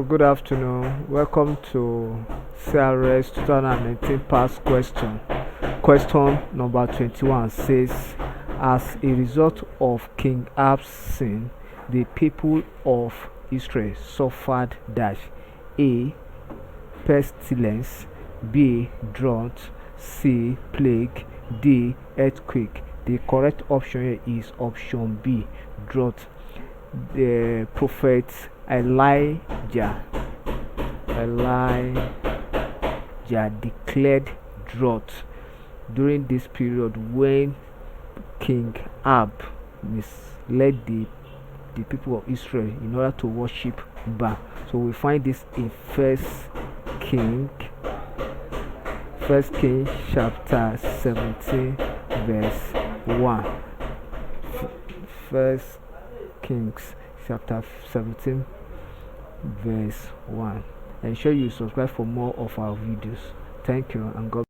Good afternoon. Welcome to CRS 2019 past question. Question number 21 says, as a result of King Ahab's sin, the people of Israel suffered dash A. Pestilence, B. Drought, C. Plague, D. Earthquake. The correct option here is option B. Drought. The prophet Elijah declared drought during this period when King Ahab misled the people of Israel in order to worship Baal. So we find this in King chapter 17 verse 1. First Kings chapter 17 verse 1. Ensure you subscribe for more of our videos. Thank you and God